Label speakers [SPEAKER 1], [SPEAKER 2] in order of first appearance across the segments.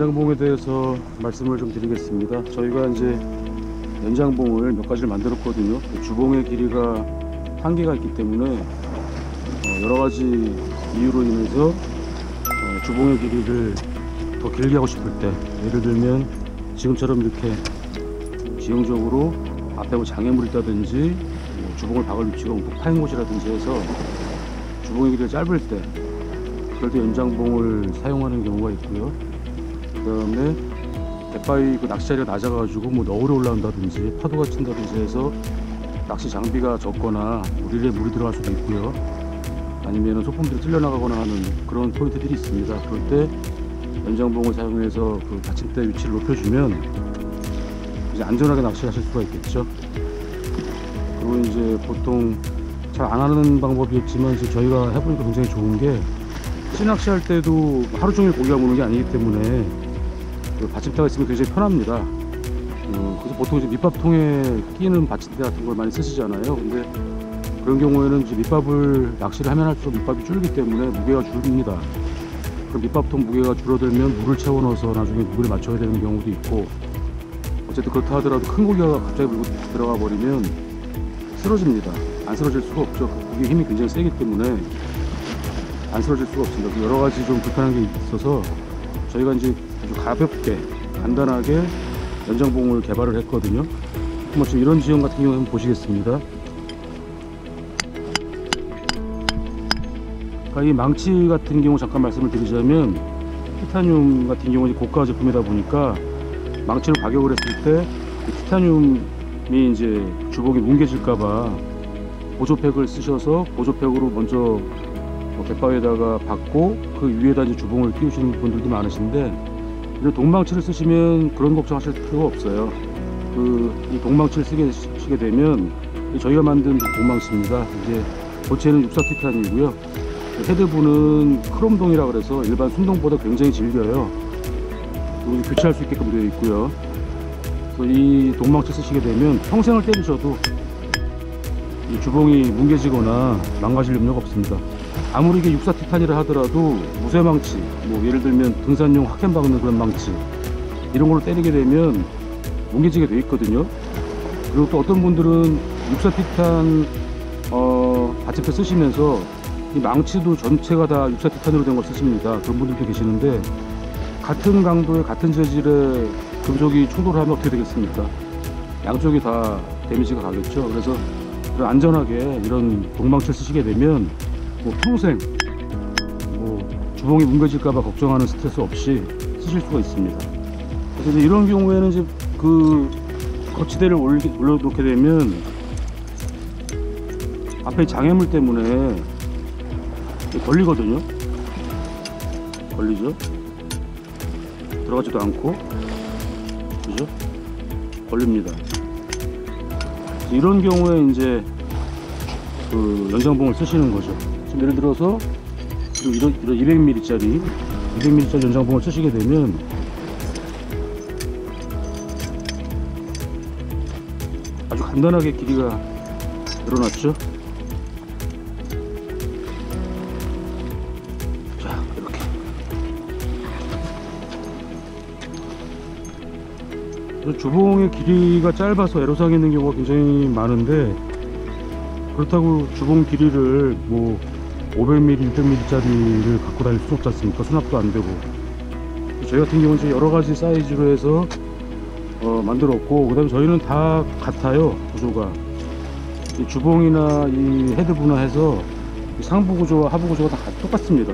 [SPEAKER 1] 연장봉에 대해서 말씀을 좀 드리겠습니다. 저희가 이제 연장봉을 몇 가지를 만들었거든요. 주봉의 길이가 한계가 있기 때문에 여러 가지 이유로 인해서 주봉의 길이를 더 길게 하고 싶을 때, 예를 들면 지금처럼 이렇게 지형적으로 앞에 뭐 장애물이 있다든지 주봉을 박을 위치가 움푹 파인 곳이라든지 해서 주봉의 길이가 짧을 때, 그럴 때 연장봉을 사용하는 경우가 있고요. 그 다음에 갯바위 그 낚시자리가 낮아가지고 뭐 너울에 올라온다든지 파도가 친다든지 해서 낚시 장비가 적거나 릴에 물이 들어갈 수도 있고요. 아니면 소품들이 찔려나가거나 하는 그런 포인트들이 있습니다. 그럴 때 연장봉을 사용해서 그 받침대 위치를 높여주면 이제 안전하게 낚시하실 수가 있겠죠. 그리고 이제 보통 잘 안 하는 방법이었지만 이제 저희가 해보니까 굉장히 좋은 게, 찌낚시할 때도 하루 종일 고기가 무는 게 아니기 때문에 그 받침대가 있으면 굉장히 편합니다. 그래서 보통 이제 밑밥통에 끼는 받침대 같은 걸 많이 쓰시잖아요. 근데 그런 경우에는 이제 밑밥을 낚시를 하면 할수록 밑밥이 줄기 때문에 무게가 줄입니다. 그럼 밑밥통 무게가 줄어들면 물을 채워 넣어서 나중에 무게를 맞춰야 되는 경우도 있고, 어쨌든 그렇다 하더라도 큰 고기가 갑자기 물고 들어가 버리면 쓰러집니다. 안 쓰러질 수가 없죠. 고기의 힘이 굉장히 세기 때문에 안 쓰러질 수가 없습니다. 여러 가지 좀 불편한 게 있어서 저희가 이제 아주 가볍게 간단하게 연장봉을 개발을 했거든요. 뭐 지금 이런 지형 같은 경우 한번 보시겠습니다. 그러니까 이 망치 같은 경우 잠깐 말씀을 드리자면, 티타늄 같은 경우는 고가 제품이다 보니까 망치로 가격을 했을 때 티타늄이 이제 주봉이 뭉개질까봐 보조팩을 쓰셔서 보조팩으로 먼저 갯바위에다가 박고 그 위에다 이제 주봉을 끼우시는 분들도 많으신데, 이런 동망치를 쓰시면 그런 걱정하실 필요가 없어요. 이 동망치를 쓰게 되면 저희가 만든 동망치입니다. 이제 고체는 육사 티탄이고요. 헤드부는 크롬동이라 그래서 일반 순동보다 굉장히 질겨요. 그리고 교체할 수 있게끔 되어 있고요. 그래서 이 동망치 쓰시게 되면 평생을 때리셔도 이 주봉이 뭉개지거나 망가질 염려가 없습니다. 아무리 이게 육사 티탄이라 하더라도 무쇠망치, 뭐 예를 들면 등산용 학캔 박는 그런 망치, 이런 걸로 때리게 되면 뭉개지게 되어 있거든요. 그리고 또 어떤 분들은 육사 티탄 받침대 쓰시면서 이 망치도 전체가 다 육사 티탄으로 된 걸 쓰십니다. 그런 분들도 계시는데, 같은 강도의 같은 재질의 금속이 충돌하면 어떻게 되겠습니까? 양쪽이 다 데미지가 가겠죠. 그래서 안전하게 이런 동망치를 쓰시게 되면 뭐 평생 주봉이 뭉개질까봐 걱정하는 스트레스 없이 쓰실 수가 있습니다. 그래서 이런 경우에는 이제 그 거치대를 올려놓게 되면 앞에 장애물 때문에 걸리거든요. 걸리죠. 들어가지도 않고, 그죠? 걸립니다. 이런 경우에 이제 그 연장봉을 쓰시는 거죠. 지금 예를 들어서 이런 200mm짜리 연장봉을 쓰시게 되면 아주 간단하게 길이가 늘어났죠. 자, 이렇게 주봉의 길이가 짧아서 애로사항이 있는 경우가 굉장히 많은데, 그렇다고 주봉 길이를 뭐 500mm, 600mm짜리를 갖고 다닐 수 없지 않습니까? 수납도 안 되고. 저희 같은 경우는 이제 여러 가지 사이즈로 해서 만들었고, 그 다음에 저희는 다 같아요. 구조가 이 주봉이나 이 헤드부나 해서 상부 구조와 하부 구조가 다 똑같습니다.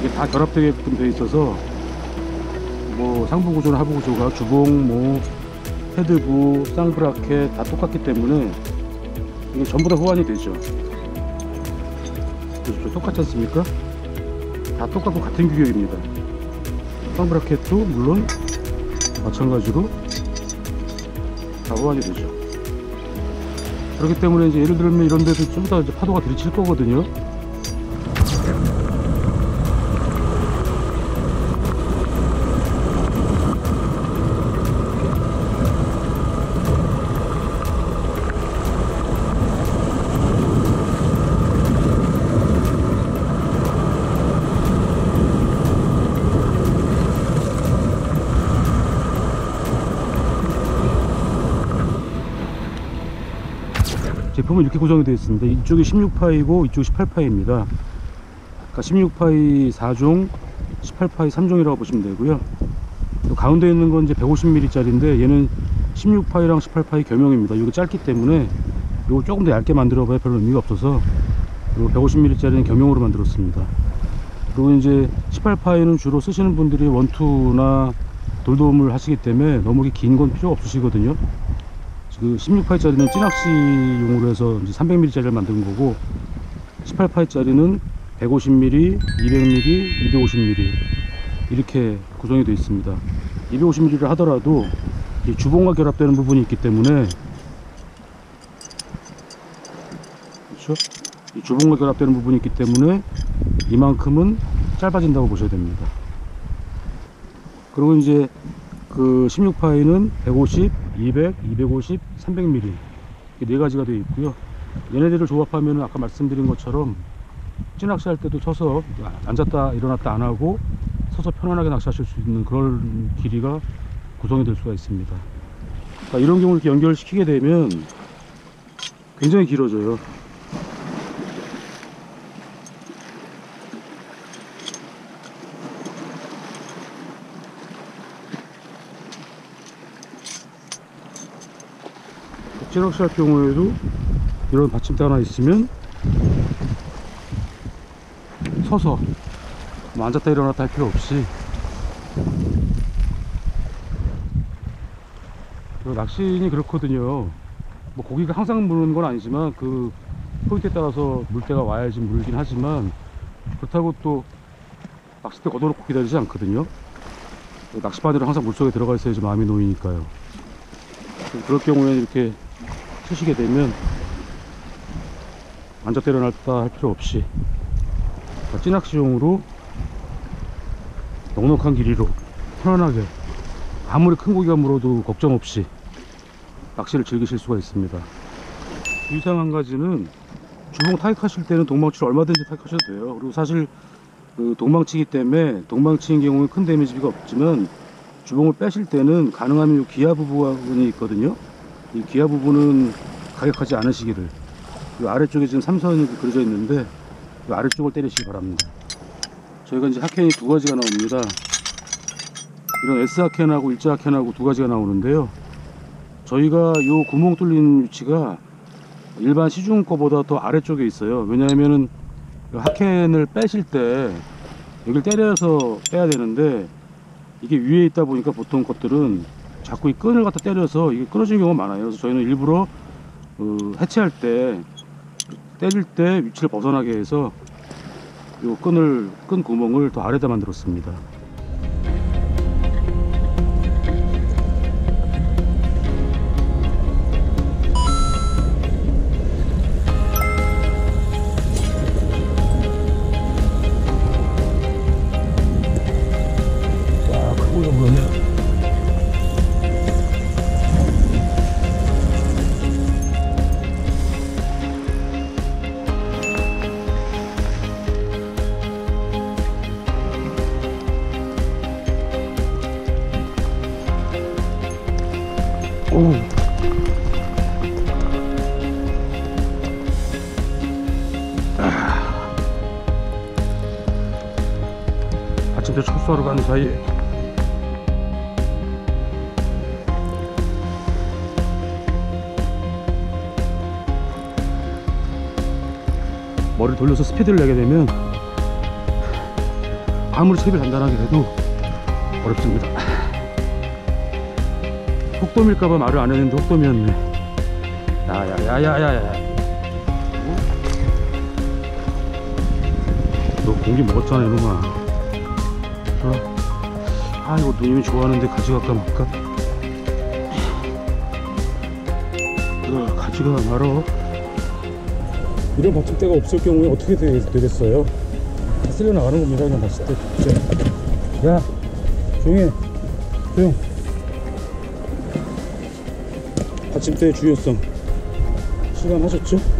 [SPEAKER 1] 이게 다 결합되게끔 되어 있어서 뭐 상부 구조나 하부 구조가 주봉, 뭐 헤드부, 쌍브라켓 다 똑같기 때문에 이게 전부 다 호환이 되죠. 똑같지 않습니까? 다 똑같고 같은 규격입니다. 쌍브라켓도 물론 마찬가지로 다 호환이 되죠. 그렇기 때문에 이제 예를 들면 이런 데도 좀 더 이제 파도가 들이칠 거거든요. 제품은 이렇게 구성이 되어 있습니다. 이쪽이 16파이고 이쪽이 18파이입니다. 그러니까 16파이 4종, 18파이 3종이라고 보시면 되고요. 또 가운데 있는 건 이제 150mm 짜리인데 얘는 16파이랑 18파이 겸용입니다. 이거 짧기 때문에 이거 조금 더 얇게 만들어 봐야 별로 의미가 없어서 150mm 짜리는 겸용으로 만들었습니다. 그리고 이제 18파이는 주로 쓰시는 분들이 원투나 돌돔을 하시기 때문에 너무 긴 건 필요 없으시거든요. 그 16파이짜리는 찌낚시용으로 해서 이제 300mm짜리를 만든 거고 18파이짜리는 150mm, 200mm, 250mm 이렇게 구성이 되어 있습니다. 250mm를 하더라도 이 주봉과 결합되는 부분이 있기 때문에, 그렇죠? 이 주봉과 결합되는 부분이 있기 때문에 이만큼은 짧아진다고 보셔야 됩니다. 그리고 이제 그 16파이는 150, 200, 250, 300mm 네 가지가 되어 있고요. 얘네들을 조합하면 아까 말씀드린 것처럼 찌낚시 할 때도 서서 앉았다 일어났다 안 하고 서서 편안하게 낚시하실 수 있는 그런 길이가 구성이 될 수가 있습니다. 그러니까 이런 경우를 이렇게 연결시키게 되면 굉장히 길어져요. 찌낚시 할 경우에도 이런 받침대 하나 있으면 서서 뭐 앉았다 일어났다 할 필요 없이, 낚시인이 그렇거든요. 뭐 고기가 항상 무는 건 아니지만 그 포인트에 따라서 물때가 와야지 물긴 하지만 그렇다고 또 낚싯대 걷어놓고 기다리지 않거든요. 낚시바늘은 항상 물속에 들어가 있어야지 마음이 놓이니까요. 그럴 경우에 이렇게 쓰시게 되면 앉았다 일어났다 할 필요 없이 찌낚시용으로 넉넉한 길이로 편안하게 아무리 큰 고기가 물어도 걱정 없이 낚시를 즐기실 수가 있습니다. 유의사항 한 가지는 주봉 타격하실 때는 동망치를 얼마든지 타격하셔도 돼요. 그리고 사실 그 동망치기 때문에 동망치인 경우에 큰 데미지가 없지만 주봉을 빼실 때는 가능하면 이 기아 부분이 있거든요. 이 기아 부분은 가격하지 않으시기를, 이 아래쪽에 지금 삼선이 그려져 있는데 이 아래쪽을 때리시기 바랍니다. 저희가 이제 하켄이 두 가지가 나옵니다. 이런 S 하켄하고 일자 하켄하고 두 가지가 나오는데요. 저희가 이 구멍 뚫린 위치가 일반 시중 거보다 더 아래쪽에 있어요. 왜냐하면은 하켄을 빼실 때 여기를 때려서 빼야 되는데 이게 위에 있다 보니까 보통 것들은 자꾸 이 끈을 갖다 때려서 이게 끊어지는 경우가 많아요. 그래서 저희는 일부러 해체할 때 때릴 때 위치를 벗어나게 해서 이 끈 구멍을 더 아래다 만들었습니다. 와, 큰 고기가 물었네. 오. 아침부터 철수하러 가는 사이에 머리를 돌려서 스피드를 내게 되면 아무리 채비를 단단하게 해도 어렵습니다. 혹돔일까봐 말을 안 했는데 혹돔이었네. 야야야야야야, 너 공기 먹었잖아 이놈아. 아 이거 누님이 좋아하는데 가져갈까 말까? 이거 가져가 말어. 이런 받침대가 없을 경우에 어떻게 되겠어요? 다 쓸려 나가는 겁니다. 그냥 봤을 때 진짜. 야 조용해, 조용. 받침대의 중요성 실감하셨죠?